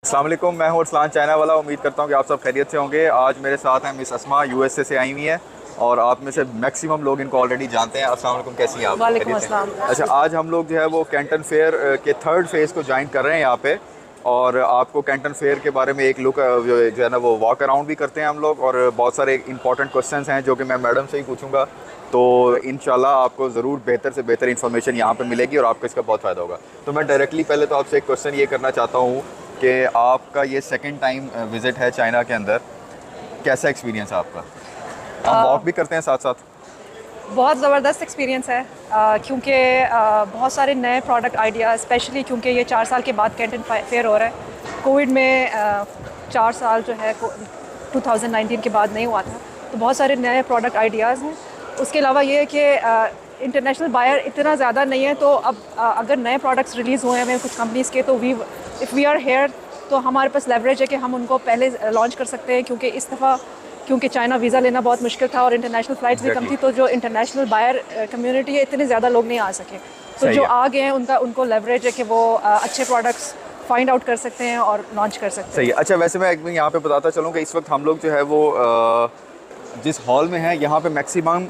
अस्सलाम वालेकुम, मैं हूं अरसलान चाइना वाला। उम्मीद करता हूं कि आप सब खैरियत से होंगे। आज मेरे साथ हैं मिस अस्मा, यूएसए से आई हुई हैं और आप में से मैक्सिमम लोग इनको ऑलरेडी जानते हैं। अस्सलाम वालेकुम, कैसी हैं आप? वालेकुम खैरियत से? अस्सलाम। अच्छा, आज हम लोग जो है वो कैंटन फेयर के थर्ड फेज़ को ज्वाइन कर रहे हैं यहाँ पे, और आपको कैंटन फेयर के बारे में एक लुक जो है ना वो वॉक अराउंड भी करते हैं हम लोग, और बहुत सारे इंपॉर्टेंट क्वेश्चंस हैं जो कि मैं मैडम से ही पूछूंगा। तो इंशाल्लाह आपको ज़रूर बेहतर से बेहतर इन्फॉर्मेशन यहाँ पे मिलेगी और आपको इसका बहुत फ़ायदा होगा। तो मैं डायरेक्टली पहले तो आपसे एक क्वेश्चन ये करना चाहता हूँ कि आपका ये सेकंड टाइम विज़िट है चाइना के अंदर, कैसा एक्सपीरियंस है आपका? हम वॉक भी करते हैं साथ साथ। बहुत ज़बरदस्त एक्सपीरियंस है क्योंकि बहुत सारे नए प्रोडक्ट आइडिया, स्पेशली क्योंकि ये 4 साल के बाद कैंटन फेयर हो रहा है। कोविड में 4 साल जो है 2019 के बाद नहीं हुआ था, तो बहुत सारे नए प्रोडक्ट आइडियाज़ हैं। उसके अलावा ये है कि इंटरनेशनल बायर इतना ज़्यादा नहीं है, तो अब अगर नए प्रोडक्ट्स रिलीज़ हुए हैं कुछ कंपनीज़ के, तो इफ़ वी आर हेयर तो हमारे पास लेवरेज है कि हम उनको पहले लॉन्च कर सकते हैं। क्योंकि इस दफ़ा चाइना वीज़ा लेना बहुत मुश्किल था और इंटरनेशनल फ़्लाइट्स भी कम थी, तो जो इंटरनेशनल बायर कम्युनिटी है इतने ज़्यादा लोग नहीं आ सके। तो जो आ गए हैं उनको लेवरेज है कि वो अच्छे प्रोडक्ट्स फाइंड आउट कर सकते हैं और लॉन्च कर सकते हैं। सही है। अच्छा, वैसे मैं एक बार यहाँ पे बताता चलूँ कि इस वक्त हम लोग जो है वो जिस हॉल में हैं, यहाँ पे मैक्सिमम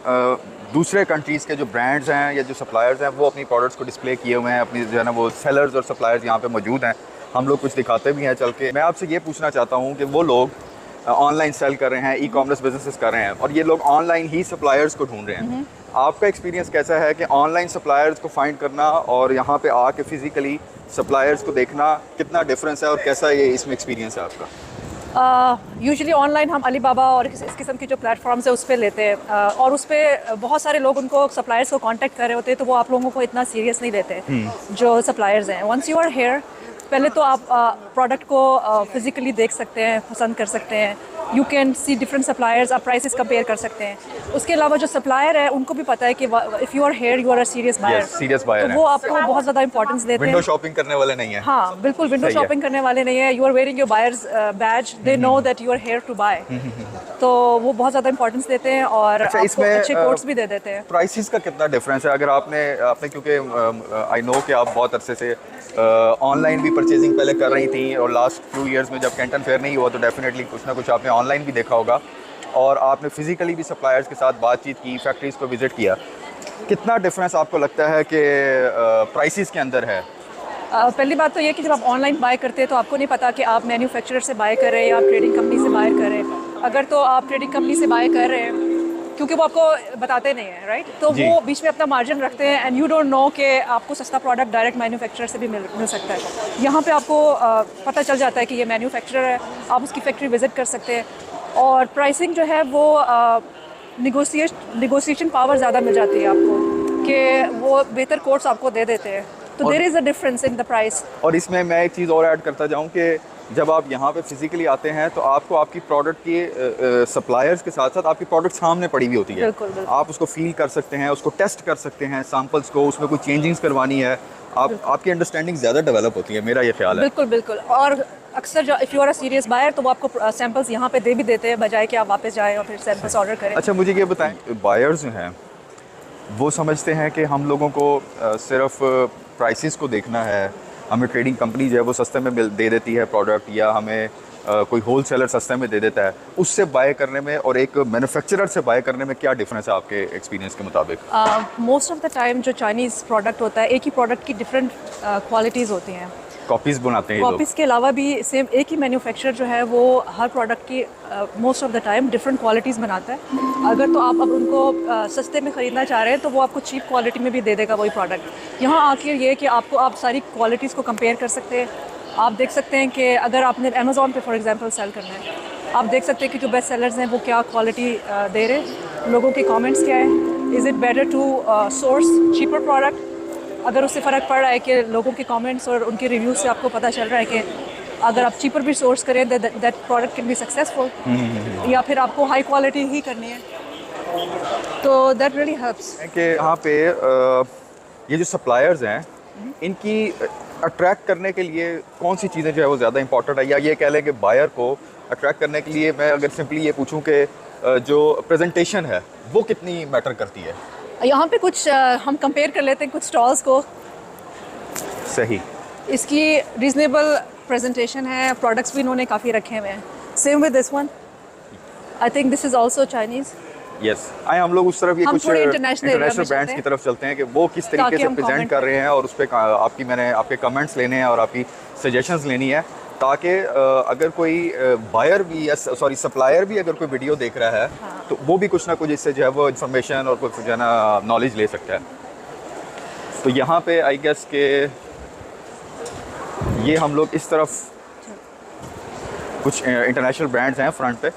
दूसरे कंट्रीज़ के जो ब्रांड्स हैं या जो सप्लायर्स हैं वो अपनी प्रोडक्ट्स को डिस्प्ले किए हुए हैं। अपनी जो है ना वो सेलर्स और सप्लायर्स यहाँ पे मौजूद हैं। हम लोग कुछ दिखाते भी हैं चल के। मैं आपसे ये पूछना चाहता हूँ कि वो लोग ऑनलाइन सेल कर रहे हैं, ई कॉमर्स बिजनेसेस कर रहे हैं, और ये लोग ऑनलाइन ही सप्लायर्स को ढूंढ रहे हैं। आपका एक्सपीरियंस कैसा है कि ऑनलाइन सप्लायर्स को फाइंड करना और यहाँ पे आके फिज़िकली सप्लायर्स को देखना, कितना डिफरेंस है और कैसा ये इसमें एक्सपीरियंस है आपका? यूजुअली ऑनलाइन हम अलीबाबा और इस किस्म की जो प्लेटफॉर्म्स है उस पर लेते हैं, और उस पर बहुत सारे लोग उनको सप्लायर्स को कांटेक्ट कर रहे होते हैं, तो वो आप लोगों को इतना सीरियस नहीं लेते जो सप्लायर्स हैं। वंस यू आर हेयर, पहले तो आप प्रोडक्ट को फिज़िकली देख सकते हैं, पसंद कर सकते हैं। You can see different suppliers, आप प्राइसेस कंपेयर कर सकते हैं। उसके अलावा जो सप्लायर है उनको भी पता है कि if you are here you are a serious buyer, तो वो आपको बहुत ज़्यादा इंपॉर्टेंस देते हैं। विंडो शॉपिंग करने वाले नहीं है। हाँ बिल्कुल, विंडो शॉपिंग करने वाले नहीं है। You are wearing your buyers badge, they know that you are here to buy, तो वो बहुत ज़्यादा इंपॉर्टेंस देते हैं और अच्छा, आपको अच्छे कोड्स भी दे देते हैं। प्राइसेस का कितना डिफरेंस है? अगर आपने क्योंकि आई नो कि आप बहुत अरसे से ऑनलाइन भी परचेजिंग पहले कर रही थी, और लास्ट फ्यू इयर्स में जब कैंटन फेयर नहीं हुआ तो डेफिनेटली कुछ ना कुछ आपने ऑनलाइन भी देखा होगा, और आपने फिजिकली भी सप्लायर्स के साथ बातचीत की, फैक्ट्रीज़ को विज़िट किया। कितना डिफरेंस आपको लगता है कि प्राइसेस के अंदर है? पहली बात तो ये कि जब आप ऑनलाइन बाय करते हैं तो आपको नहीं पता कि आप मैन्युफैक्चरर से बाय कर रहे हैं या आप ट्रेडिंग कंपनी से बाय कर रहे हैं। अगर तो आप ट्रेडिंग कंपनी से बाय कर रहे हैं, क्योंकि वो आपको बताते नहीं हैं, राइट, तो वो बीच में अपना मार्जिन रखते हैं, एंड यू डोंट नो कि आपको सस्ता प्रोडक्ट डायरेक्ट मैन्युफैक्चरर से भी मिल सकता है। यहाँ पे आपको पता चल जाता है कि ये मैन्युफैक्चरर है, आप उसकी फैक्ट्री विज़िट कर सकते हैं, और प्राइसिंग जो है वो निगोशिएशन पावर ज़्यादा मिल जाती है आपको, कि वो बेहतर कोट्स आपको दे देते हैं। तो there is a difference in the price. और इसमें मैं एक चीज़ और ऐड करता जाऊँ कि जब आप यहाँ पे फिजिकली आते हैं तो आपको आपकी प्रोडक्ट के सप्लायर्स के साथ साथ आपकी प्रोडक्ट सामने पड़ी हुई होती है। बिल्कुल, बिल्कुल। आप उसको फील कर सकते हैं, उसको टेस्ट कर सकते हैं, सैंपल्स को, उसमें कोई चेंजिंग्स करवानी है, आपकी अंडरस्टैंडिंग ज़्यादा डेवलप होती है, मेरा ये ख्याल है। बिल्कुल बिल्कुल। और अक्सर जो if you are a serious buyer तो वो आपको सैंपल्स यहाँ पे दे भी देते हैं, बजाय कि आप वापस जाएं और फिर सैंपल्स ऑर्डर करें। अच्छा, मुझे ये बताएं, बायर्स जो हैं वो समझते हैं कि हम लोगों को सिर्फ प्राइसेस को देखना है, हमें ट्रेडिंग कंपनी जो है वो सस्ते में दे देती है प्रोडक्ट, या हमें कोई होल सेलर सस्ते में दे देता है, उससे बाय करने में और एक मैन्युफैक्चरर से बाय करने में क्या डिफरेंस है आपके एक्सपीरियंस के मुताबिक? मोस्ट ऑफ द टाइम जो चाइनीज़ प्रोडक्ट होता है, एक ही प्रोडक्ट की डिफरेंट क्वालिटीज़ होती हैं। कॉपीज़ बनाते हैं ये लोग। कॉपीज़ के अलावा भी सेम एक ही मैन्युफैक्चरर जो है वो हर प्रोडक्ट की most of the time different qualities बनाता है। अगर तो आप अब उनको सस्ते में ख़रीदना चाह रहे हैं तो वो आपको चीप क्वालिटी में भी दे देगा वही प्रोडक्ट। यहाँ आके ये कि आप सारी क्वालिटीज़ को कंपेयर कर सकते हैं। आप देख सकते हैं कि अगर आपने अमेज़ॉन पे फॉर एग्जांपल सेल करना है, आप देख सकते हैं कि जो बेस्ट सेलर्स हैं वो क्या क्वालिटी दे रहे हैं, लोगों के कमेंट्स क्या है, is it better to source cheaper product. अगर उससे फ़र्क पड़ रहा है कि लोगों के कमेंट्स और उनके रिव्यूज़ से आपको पता चल रहा है कि अगर आप चीपर भी सोर्स करें that product can be successful, या फिर आपको हाई क्वालिटी ही करनी है, तो दैट रियली हेल्प्स। कि यहाँ पे ये जो सप्लायर्स हैं इनकी अट्रैक्ट करने के लिए कौन सी चीज़ें जो है वो ज़्यादा इंपॉर्टेंट है, या ये कह लें कि बायर को अट्रैक्ट करने के लिए मैं अगर सिंपली ये पूछूं कि जो प्रेजेंटेशन है वो कितनी मैटर करती है? यहाँ पे कुछ हम कंपेयर कर लेते हैं कुछ स्टॉल्स को। सही। इसकी रीज़नेबल प्रेजेंटेशन है, प्रोडक्ट्स भी इन्होंने काफ़ी रखे हुए हैं। Same with this one, I think this is also Chinese. Yes, आए हम लोग उस तरफ ये हम कुछ थोड़े international area में इंटरनेशनल ब्रांड्स चलते की हैं, तरफ चलते हैं कि वो किस तरीके ताकि से हम प्रेजेंट comment कर रहे हैं और उस पर मैंने आपके कमेंट्स लेने हैं और आपकी सजेशंस लेनी है, ताकि अगर कोई बायर भी या सॉरी सप्लायर भी अगर कोई वीडियो देख रहा है तो वो भी कुछ ना कुछ इससे जो है वो इन्फॉर्मेशन और कुछ जो है ना नॉलेज ले सकता है। तो यहाँ पे आई गेस के ये हम लोग इस तरफ कुछ इंटरनेशनल ब्रांड्स हैं फ्रंट पे।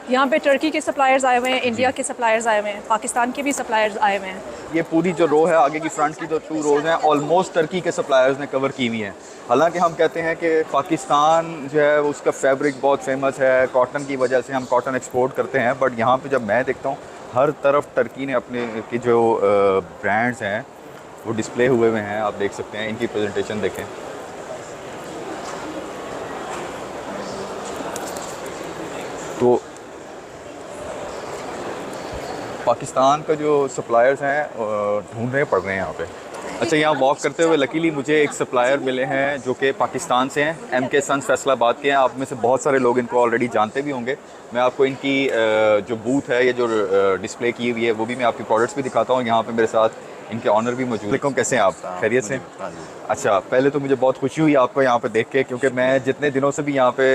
यहाँ पे टर्की के सप्लायर्स आए हुए हैं, इंडिया के सप्लायर्स आए हुए हैं, पाकिस्तान के भी सप्लायर्स आए हुए हैं। ये पूरी जो रो है आगे की फ्रंट की जो 2 रोज हैं ऑलमोस्ट टर्की के सप्लायर्स ने कवर की हुई हैं। हालांकि हम कहते हैं कि पाकिस्तान जो है उसका फैब्रिक बहुत फेमस है, कॉटन की वजह से हम कॉटन एक्सपोर्ट करते हैं, बट यहाँ पे जब मैं देखता हूँ हर तरफ टर्की ने अपने की जो ब्रांड्स हैं वो डिस्प्ले हुए हुए हैं। आप देख सकते हैं, इनकी प्रेजेंटेशन देखें। तो पाकिस्तान का जो सप्लायर्स हैं ढूंढने पड़ रहे हैं यहाँ पे। अच्छा, यहाँ वॉक करते हुए लकीली मुझे एक सप्लायर मिले हैं जो कि पाकिस्तान से हैं, MK सन्स फैसलाबाद के हैं। आप में से बहुत सारे लोग इनको ऑलरेडी जानते भी होंगे। मैं आपको इनकी जो बूथ है, ये जो डिस्प्ले की हुई है, वो भी मैं आपकी प्रोडक्ट्स भी दिखाता हूँ। यहाँ पे मेरे साथ इनके ऑनर भी मौजूद हैं। कैसे हैं आप? खैरियत से? अच्छा, पहले तो मुझे बहुत खुशी हुई आपको यहाँ पे देख के, क्योंकि मैं जितने दिनों से भी यहाँ पे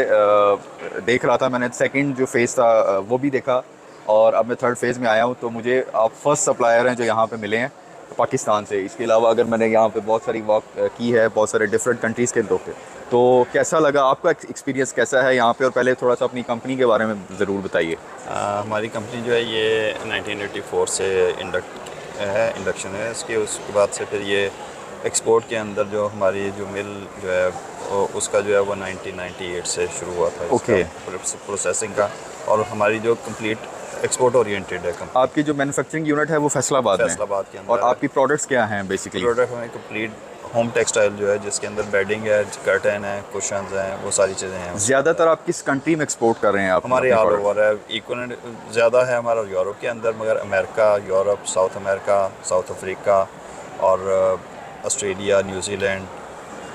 देख रहा था, मैंने सेकंड जो फेज़ था वो भी देखा और अब मैं थर्ड फेज़ में आया हूँ। तो मुझे आप फर्स्ट सप्लायर हैं जो यहाँ पे मिले हैं पाकिस्तान से। इसके अलावा अगर मैंने यहाँ पे बहुत सारी वॉक की है, बहुत सारे डिफरेंट कंट्रीज़ के लोग थे। तो कैसा लगा आपका एक्सपीरियंस, कैसा है यहाँ पे? और पहले थोड़ा सा अपनी कंपनी के बारे में ज़रूर बताइए। हमारी कंपनी जो है ये 1984 से इंडक्शन है इसके। उसके बाद से फिर ये एक्सपोर्ट के अंदर जो हमारी जो मिल जो है उसका जो है वो 1998 से शुरू हुआ था। ओके। प्रोसेसिंग का, और हमारी जो कंप्लीट एक्सपोर्ट ओरिएंटेड है कंपनी। आपकी जो मैन्युफैक्चरिंग यूनिट है वो फैसलाबाद में के अंदर। और आपकी प्रोडक्ट्स क्या हैं बेसिकली? प्रोडक्ट हमें कंप्लीट होम टेक्सटाइल जो है, जिसके अंदर बेडिंग है, कर्टन है, कुशन्स हैं, वो सारी चीज़ें हैं। ज़्यादातर आप किस कंट्री में एक्सपोर्ट कर रहे हैं? आप हमारे ऑल ओवर है, इक्वल ज़्यादा है हमारा यूरोप के अंदर, मगर America, Europe, south America, south Africa और ऑस्ट्रेलिया, न्यूजीलैंड।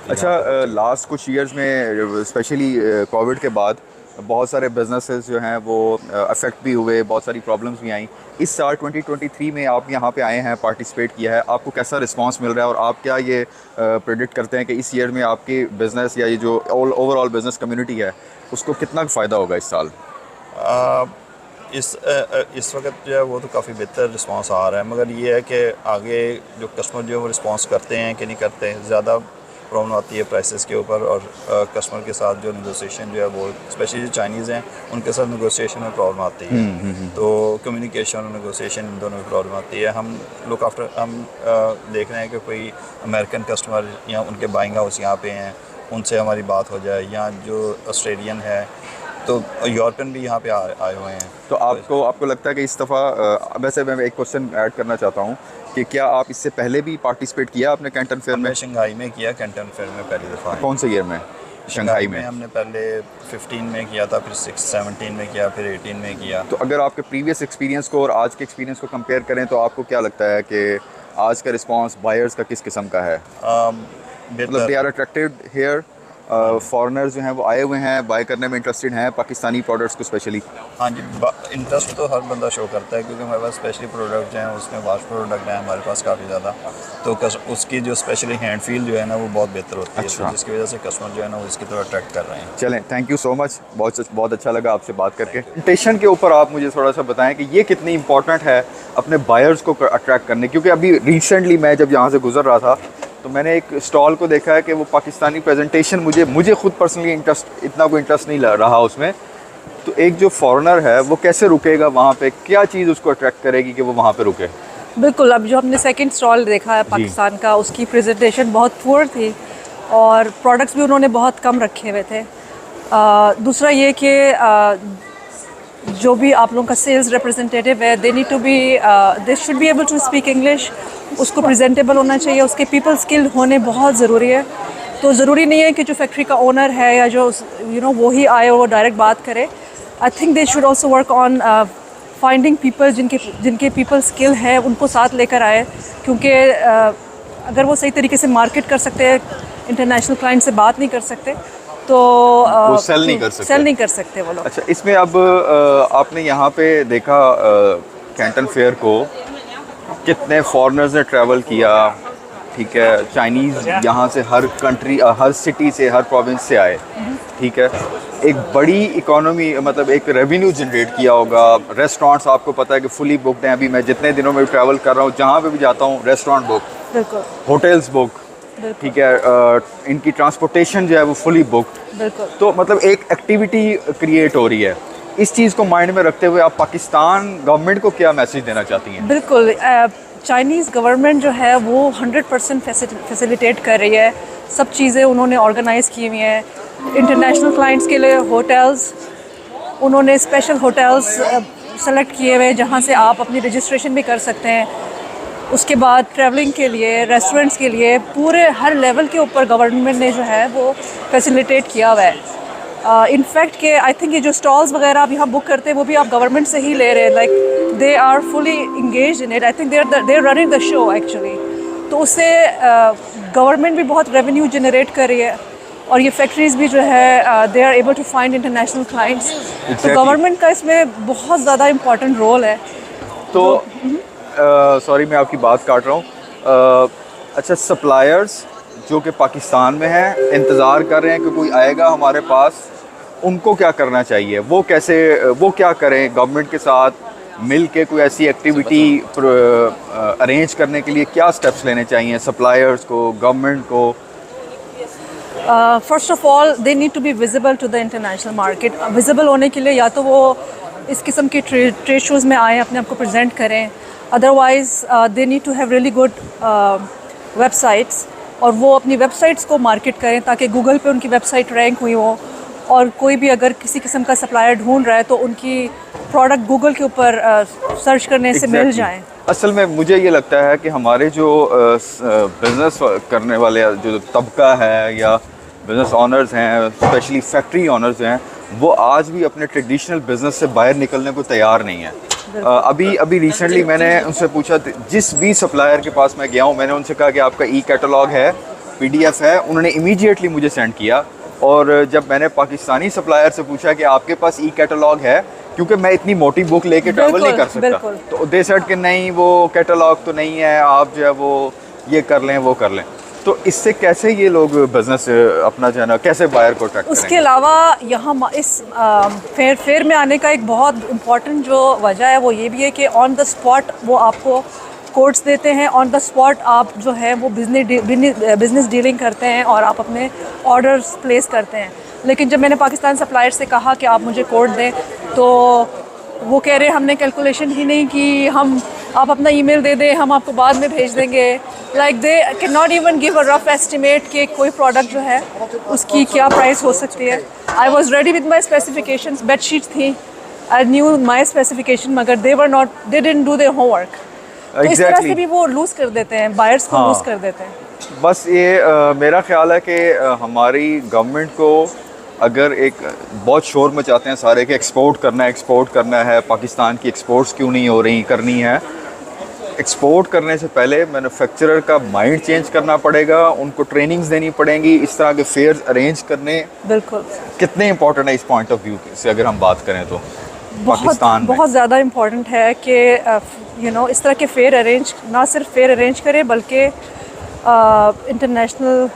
अच्छा, लास्ट कुछ ईयर्स में स्पेशली कोविड के बाद बहुत सारे बिजनेसेस जो हैं वो अफेक्ट भी हुए, बहुत सारी प्रॉब्लम्स भी आई। इस साल 2023 में आप यहाँ पे आए हैं, पार्टिसिपेट किया है, आपको कैसा रिस्पांस मिल रहा है और आप क्या ये प्रेडिक्ट करते हैं कि इस ईयर में आपकी बिज़नेस या ये जो ओवरऑल बिज़नेस कम्युनिटी है उसको कितना फ़ायदा होगा इस साल? इस वक्त जो है वो तो काफ़ी बेहतर रिस्पांस आ रहा है, मगर ये है कि आगे जो कस्टमर जो है वो रिस्पांस करते हैं कि नहीं करते हैं। ज़्यादा प्रॉब्लम आती है प्राइसेस के ऊपर, और कस्टमर के साथ जो नेगोशिएशन जो है वो, स्पेशली जो चाइनीज़ हैं उनके साथ नेगोशिएशन में प्रॉब्लम आती है। तो कम्युनिकेशन और नेगोशिएशन इन दोनों में प्रॉब्लम आती है। हम देख रहे हैं कि कोई अमेरिकन कस्टमर या उनके बाइंग हाउस यहाँ पे हैं, उनसे हमारी बात हो जाए, या जो ऑस्ट्रेलियन है, तो यूरोपियन भी यहाँ पे आए हुए हैं। तो आपको लगता है कि इस दफ़ा, वैसे मैं एक क्वेश्चन ऐड करना चाहता हूँ कि क्या आप इससे पहले भी पार्टिसिपेट किया आपने कैंटन फेयर में? शंघाई में किया, कैंटन फेयर में पहली दफ़ा। कौन से ईयर में? शंघाई में हमने पहले 15 में किया था, फिर 17 में किया, फिर 18 में किया। तो अगर आपके प्रीवियस एक्सपीरियंस को और आज के एक्सपीरियंस को कंपेयर करें तो आपको क्या लगता है कि आज का रिस्पांस बायर्स का किस किस्म का है? मतलब they are attracted here, foreigners जो हैं वो आए हुए हैं, बाय करने में इंटरेस्टेड हैं पाकिस्तानी प्रोडक्ट्स को स्पेशली? हाँ जी, इंटरेस्ट तो हर बंदा शो करता है, क्योंकि हमारे पास स्पेशली प्रोडक्ट हैं, उसमें वाश प्रोडक्ट हैं हमारे पास काफ़ी ज़्यादा। तो उसकी जो स्पेशली हैंड फील जो है ना वो बहुत बेहतर होती है। अच्छा। तो जिसकी वजह से कस्टमर जो है ना वो इसकी तरफ अट्रैक्ट कर रहे हैं। चलें, थैंक यू सो मच, बहुत अच्छा लगा आपसे बात करके। प्रेजेंटेशन के ऊपर आप मुझे थोड़ा सा बताएं कि ये कितनी इंपॉर्टेंट है अपने बायर्स को अट्रैक्ट करने, क्योंकि अभी रिसेंटली मैं जब यहाँ से गुजर रहा था तो मैंने एक स्टॉल को देखा है कि वो पाकिस्तानी प्रेजेंटेशन मुझे खुद पर्सनली इतना कोई इंटरेस्ट नहीं रहा उसमें। तो एक जो फॉरेनर है वो कैसे रुकेगा वहाँ पे, क्या चीज़ उसको अट्रैक्ट करेगी कि वो वहाँ पे रुके? बिल्कुल, अब जो हमने सेकंड स्टॉल देखा है पाकिस्तान का, उसकी प्रेजेंटेशन बहुत पुअर थी और प्रोडक्ट्स भी उन्होंने बहुत कम रखे हुए थे। दूसरा ये कि जो भी आप लोगों का सेल्स रिप्रेजेंटेटिव है, they should be able to speak English, उसको प्रेजेंटेबल होना चाहिए, उसके पीपल स्किल होने बहुत ज़रूरी है। तो ज़रूरी नहीं है कि जो फैक्ट्री का ओनर है या जो वो ही आए और वो डायरेक्ट बात करे। आई think they should also work on finding people जिनके पीपल स्किल है, उनको साथ लेकर आए, क्योंकि अगर वो सही तरीके से मार्केट कर सकते हैं, इंटरनेशनल क्लाइंट से बात नहीं कर सकते, तो वो सेल नहीं कर सकते। सेल नहीं कर सकते वो लोग। अच्छा, इसमें अब आपने यहाँ पे देखा कैंटन फेयर को कितने फॉरेनर्स ने ट्रैवल किया, ठीक है, चाइनीज़ यहाँ से हर कंट्री हर सिटी से हर प्रोविंस से आए, ठीक है, एक बड़ी इकोनॉमी मतलब एक रेवेन्यू जनरेट किया होगा। रेस्टोरेंट्स आपको पता है कि फुली बुकड हैं। अभी मैं जितने दिनों में ट्रैवल कर रहा हूँ जहाँ पे भी जाता हूँ रेस्टोरेंट बुक, बिल्कुल होटल्स बुक, ठीक है, इनकी ट्रांसपोर्टेशन जो है वो फुली बुकड। बिल्कुल। तो मतलब एक एक्टिविटी क्रिएट हो रही है। इस चीज़ को माइंड में रखते हुए आप पाकिस्तान गवर्नमेंट को क्या मैसेज देना चाहती हैं? बिल्कुल, चाइनीज़ गवर्नमेंट जो है वो 100% फैसिलिटेट कर रही है। सब चीज़ें उन्होंने ऑर्गेनाइज़ की हुई हैं। इंटरनेशनल क्लाइंट्स के लिए होटल्स, उन्होंने स्पेशल होटल्स सेलेक्ट किए हुए हैं जहाँ से आप अपनी रजिस्ट्रेशन भी कर सकते हैं। उसके बाद ट्रैवलिंग के लिए, रेस्टोरेंट्स के लिए, पूरे हर लेवल के ऊपर गवर्नमेंट ने जो है वो फैसिलिटेट किया हुआ है। इनफैक्ट के आई थिंक ये जो स्टॉल्स वगैरह आप यहाँ बुक करते हैं वो भी आप गवर्नमेंट से ही ले रहे हैं। Like they are fully engage in it. I think they are running the show actually. तो उससे गवर्नमेंट भी बहुत रेवेन्यू जनरेट कर रही है और ये फैक्ट्रीज़ भी जो है they are able to find international clients. तो गवर्नमेंट का इसमें बहुत ज़्यादा इम्पोर्टेंट रोल है। तो सॉरी मैं आपकी बात काट रहा हूँ। अच्छा, सप्लायर्स जो कि पाकिस्तान में हैं इंतज़ार कर रहे हैं कि कोई आएगा हमारे पास, उनको क्या करना चाहिए? वो क्या करें? गवर्नमेंट के साथ मिल के कोई ऐसी एक्टिविटी अरेंज करने के लिए क्या स्टेप्स लेने चाहिए सप्लायर्स को, गवर्नमेंट को? First of all they need to be visible to the international market. Visible होने के लिए या तो वो इस किस्म के ट्रेड शोज़ में आएँ, अपने आप को प्रेजेंट करें। Otherwise they need to have really good websites और वो अपनी वेबसाइट्स को मार्केट करें ताकि गूगल पे उनकी वेबसाइट रैंक हुई हो। और कोई भी अगर किसी किस्म का सप्लायर ढूंढ रहा है तो उनकी प्रोडक्ट गूगल के ऊपर सर्च करने से मिल जाएं। असल में मुझे ये लगता है कि हमारे जो बिज़नेस करने वाले जो तबका है या बिज़नेस ऑनर्स हैं, स्पेशली फैक्ट्री ऑनर्स हैं, वो आज भी अपने ट्रेडिशनल बिज़नेस से बाहर निकलने को तैयार नहीं है। अभी रिसेंटली मैंने उनसे पूछा, जिस भी सप्लायर के पास मैं गया हूँ मैंने उनसे कहा कि आपका ई कैटलॉग है, PDF है, उन्होंने इमीडिएटली मुझे सेंड किया। और जब मैंने पाकिस्तानी सप्लायर से पूछा कि आपके पास ई कैटलॉग है, क्योंकि मैं इतनी मोटी बुक लेके ट्रैवल नहीं कर सकता, तो दे सेड कि नहीं वो कैटलॉग तो नहीं है, आप जो है वो ये कर लें वो कर लें। तो इससे कैसे ये लोग बिजनेस अपना जो है ना कैसे बायर को अट्रैक्ट करेंगे? उसके अलावा यहाँ इस फेयर में आने का एक बहुत इम्पॉर्टेंट जो वजह है वो ये भी है कि ऑन द स्पॉट वो आपको कोड्स देते हैं। ऑन द स्पॉट आप जो है वो बिजनेस डीलिंग करते हैं और आप अपने ऑर्डर्स प्लेस करते हैं। लेकिन जब मैंने पाकिस्तान सप्लायर से कहा कि आप मुझे कोड दें तो वो कह रहे हमने कैलकुलेशन ही नहीं की, आप अपना ईमेल दे दें, हम आपको बाद में भेज देंगे। Like they can not even give a rough estimate कि कोई प्रोडक्ट जो है उसकी क्या प्राइस हो सकती है। I was ready with my specifications, bedsheet थी, आई न्यू माई स्पेसिफिकेशन, मगर they didn't do their homework. तो इस तरह से भी वो लूज़ कर देते हैं, बायर्स को लूज़ कर देते हैं। बस ये मेरा ख्याल है कि हमारी गवर्नमेंट को अगर एक बहुत शोर मचाते हैं सारे कि एक्सपोर्ट करना है, पाकिस्तान की एक्सपोर्ट्स क्यों नहीं हो रही, करनी है। एक्सपोर्ट करने से पहले मैन्युफैक्चरर का माइंड चेंज करना पड़ेगा, उनको ट्रेनिंग्स देनी पड़ेंगी, इस तरह के फेयर्स अरेंज करने बिल्कुल कितने इंपॉर्टेंट है इस पॉइंट ऑफ व्यू से अगर हम बात करें तो पाकिस्तान में बहुत ज़्यादा इम्पॉर्टेंट है कि इस तरह के फेयर अरेंज, ना सिर्फ फेयर अरेंज करें बल्कि इंटरनेशनल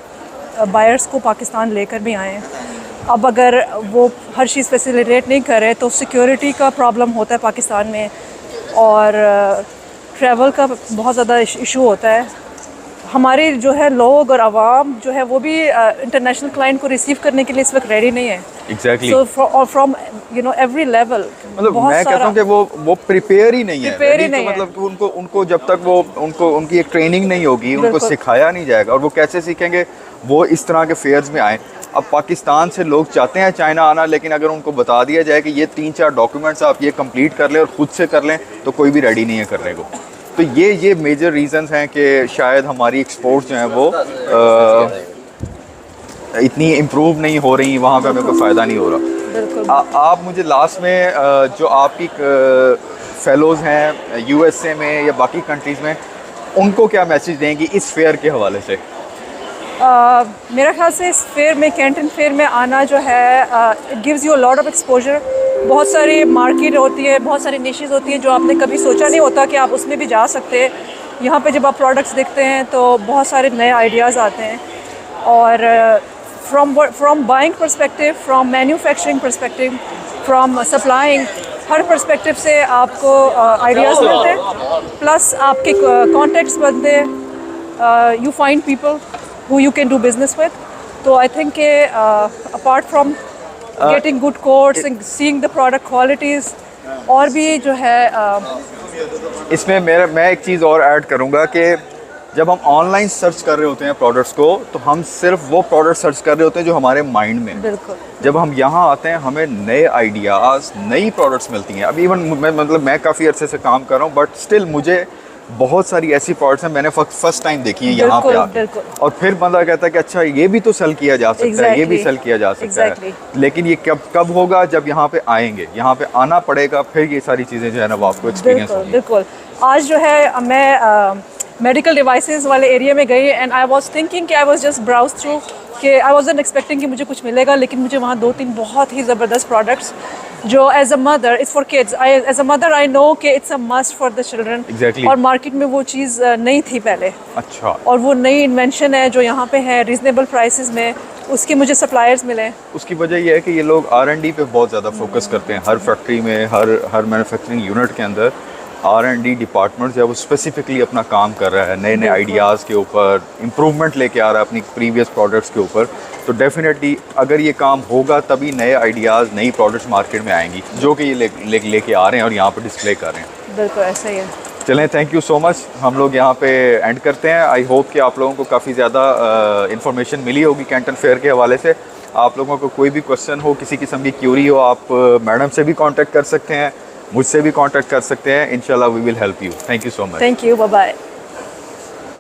बायर्स को पाकिस्तान लेकर भी आएँ। अब अगर वो हर चीज़ फैसिलिटेट नहीं करे तो सिक्योरिटी का प्रॉब्लम होता है पाकिस्तान में और ट्रैवल का बहुत ज़्यादा इशू होता है। हमारे जो है लोग और आवाम जो है वो भी इंटरनेशनल क्लाइंट को रिसीव करने के लिए इस वक्त रेडी नहीं है। Exactly. So from every level, मतलब मैं कहता हूँ कि वो प्रिपेयर ही नहीं है, तो मतलब कि उनको जब तक उनकी एक ट्रेनिंग नहीं होगी, उनको सिखाया नहीं जाएगा और वो कैसे सीखेंगे वो इस तरह के फेयर्स में आए। अब पाकिस्तान से लोग चाहते हैं चाइना आना, लेकिन अगर उनको बता दिया जाए कि ये 3-4 डॉक्यूमेंट्स आप ये कंप्लीट कर लें और ख़ुद से कर लें तो कोई भी रेडी नहीं है करने को। तो ये मेजर रीजंस हैं कि शायद हमारी एक्सपोर्ट्स जो हैं वो इतनी इम्प्रूव नहीं हो रही, वहाँ पे हमें कोई फ़ायदा नहीं हो रहा। आप मुझे लास्ट में जो आपकी फेलोज़ हैं USA में या बाकी कंट्रीज़ में, उनको क्या मैसेज देंगी इस फेयर के हवाले से? मेरा ख्याल से इस फेयर में, कैंटन फेयर में आना जो है, it gives you a lot of exposure. बहुत सारी मार्केट होती है, बहुत सारी निशेज़ होती हैं जो आपने कभी सोचा नहीं होता कि आप उसमें भी जा सकते हैं। यहाँ पे जब आप प्रोडक्ट्स देखते हैं तो बहुत सारे नए आइडियाज़ आते हैं, और from buying perspective, from manufacturing perspective, from supplying, her perspective से आपको आइडियाज़ मिलते हैं, प्लस आपके कॉन्टेक्ट्स बनते हैं, you find people who you can do business with. So I think apart from getting good quotes and seeing the product qualities, और भी जो है इसमें मैं एक चीज़ और ऐड करूँगा कि जब हम ऑनलाइन सर्च कर रहे होते हैं प्रोडक्ट्स को, तो हम सिर्फ वो प्रोडक्ट सर्च कर रहे होते हैं जो हमारे माइंड में। बिल्कुल। जब हम यहाँ आते हैं हमें नए आइडियाज़, नई प्रोडक्ट्स मिलती हैं। अभी इवन मैं काफ़ी अरसे से काम कर रहा हूँ, बट स्टिल मुझे बहुत सारी ऐसी प्रोडक्ट्स हैं मैंने फर्स्ट टाइम देखी है यहाँ पे आके, और फिर बंदा कहता है कि अच्छा ये भी तो सेल किया जा सकता है, ये भी सेल किया जा सकता है। लेकिन ये कब होगा? जब यहाँ पे आएंगे, यहाँ पे आना पड़ेगा, फिर ये सारी चीज़ें जो है ना वो आपको एक्सपीरियंस होगी। बिल्कुल। आज जो है मैं मेडिकल डिवाइसेस वाले एरिया में गई, एंड आई वाज थिंकिंग कि I was just browse through, कि आई वाजंट एक्सपेक्टिंग कि मुझे कुछ मिलेगा, लेकिन मुझे वहाँ 2-3 बहुत ही ज़बरदस्त प्रोडक्ट्स जो as a mother, it's for kids, as a mother I know कि it's a must for the children. Exactly. और मार्केट में वो चीज़ नहीं थी पहले। अच्छा। और वो नई इन्वेंशन है जो यहाँ पे है रीज़नेबल प्राइसेस में, उसके मुझे सप्लायर्स मिले। उसकी वजह ये है कि ये लोग R&D पे बहुत ज़्यादा फोकस करते हैं। हर फैक्ट्री में, हर मैन्युफैक्चरिंग यूनिट के अंदर R&D डिपार्टमेंट जो है वो स्पेसिफिकली अपना काम कर रहा है, नए नए आइडियाज़ के ऊपर इम्प्रूवमेंट लेके आ रहा है अपनी प्रीवियस प्रोडक्ट्स के ऊपर। तो डेफिनेटली अगर ये काम होगा तभी नए आइडियाज़, नई प्रोडक्ट्स मार्केट में आएंगी, जो कि ये लेके आ रहे हैं और यहाँ पर डिस्प्ले कर रहे हैं। बिल्कुल ऐसा ही है। चलें, थैंक यू सो मच। हम लोग यहाँ पे एंड करते हैं। आई होप कि आप लोगों को काफ़ी ज़्यादा इन्फॉर्मेशन मिली होगी कैंटन फेयर के हवाले से। आप लोगों को कोई भी क्वेश्चन हो, किसी किस्म की क्यूरी हो, आप मैडम से भी कांटेक्ट कर सकते हैं, मुझसे भी कांटेक्ट कर सकते हैं। इंशाल्लाह we will help you. Thank you so much. Thank you, bye bye.